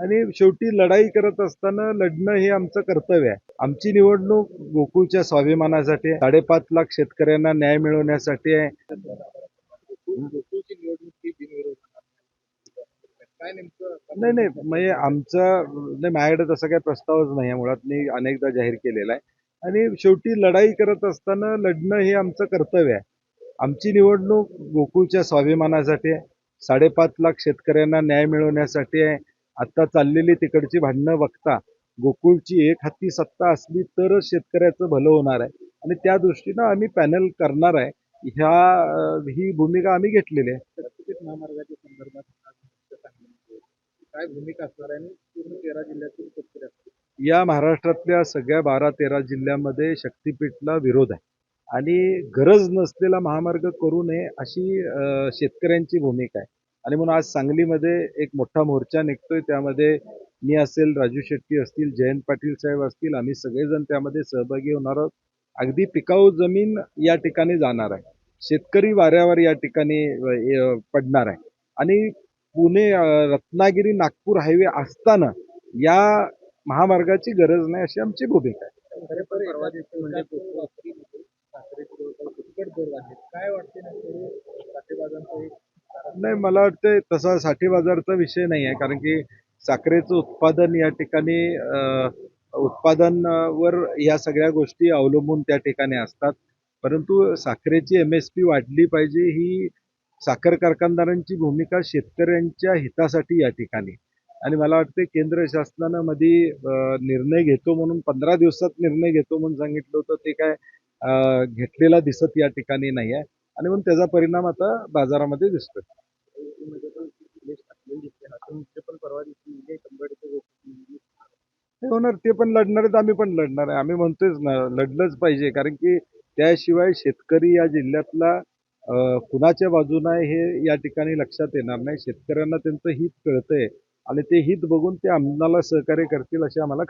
आणि शेवटी लढाई करत असताना लढणं हे आमचं कर्तव्य आहे. आमची निवडणूक गोकुळच्या स्वाभिमानासाठी आहे. 5.5 लाख शेतकऱ्यांना न्याय मिळवण्यासाठी आहे. गोकुळची निवडणूक ही बिनविरोध काय नेमकं नाही म्हणजे माझ्याकडे तसा काही प्रस्तावच नाही आहे. मुळात मी अनेकदा जाहीर केलेला आहे. आणि शेवटी लढाई करत असताना लढणं हे आमचं कर्तव्य आहे. आमची निवडणूक गोकुळच्या स्वाभिमानासाठी आहे. 5.5 लाख शेतकऱ्यांना न्याय मिळवण्यासाठी आहे. आता चाललेली तिकडची भांडणं बघता गोकुळची एक हाती सत्ता असली तरच शेतकऱ्याचं भलं होणार आहे. आणि त्या दृष्टीनं आम्ही पॅनल करणार आहे. ही भूमिका आम्ही घेतलेली आहे. शक्तीपीठ महामार्गाच्या संदर्भात काय भूमिका असणार आहे आणि पूर्ण 13 जिल्ह्यातील शेतकरी या महाराष्ट्रातल्या सगळ्या 12-13 जिल्ह्यांमध्ये शक्तीपीठला विरोध आहे. आणि गरज नसलेला महामार्ग करू नये अशी शेतकऱ्यांची भूमिका आहे. आणि म्हणून आज सांगलीमध्ये एक मोठा मोर्चा निघतोय. त्यामध्ये मी असेल, राजू शेट्टी असतील, जयंत पाटील साहेब असतील, आम्ही सगळेजण त्यामध्ये सहभागी होणार आहोत. अगदी पिकाऊ जमीन या ठिकाणी जाणार आहे. शेतकरी वाऱ्यावर या ठिकाणी पडणार आहे. आणि पुणे रत्नागिरी नागपूर हायवे असताना या महामार्गाची गरज नाही अशी आमची भूमिका आहे. खरे पण परवा दिवशी म्हणजे पुष्कळ दर वाढले. काय वाटते ना साठेबाजांचं एक नाही, मला वाटतं तसा साठेबाजारचा विषय नाही आहे. कारण की साखरेचं उत्पादन या ठिकाणी उत्पादनावर या सगळ्या गोष्टी अवलंबून त्या ठिकाणी असतात. परंतु साखरेची MSP वाढली पाहिजे ही साखर कारखानदारांची भूमिका शेतकऱ्यांच्या हितासाठी या ठिकाणी. आणि मला वाटतं केंद्र शासनानं मध्ये निर्णय घेतो म्हणून 15 दिवसात निर्णय घेतो म्हणून सांगितलं होतं. ते काय घेतलेला दिसत या ठिकाणी नाही आहे. आणि म्हणून त्याचा परिणाम आता बाजारामध्ये दिसतोय. परवा दिवशी ते होणार, ते पण लढणार आहेत, आम्ही पण लढणार आहे. आम्ही म्हणतोयच ना, लढलंच पाहिजे. कारण की त्याशिवाय शेतकरी या जिल्ह्यातला कुणाच्या बाजूनं आहे हे या ठिकाणी लक्षात येणार नाही. शेतकऱ्यांना त्यांचं हित कळतंय आणि ते हित बघून ते आम्हाला सहकार्य करतील अशी आम्हाला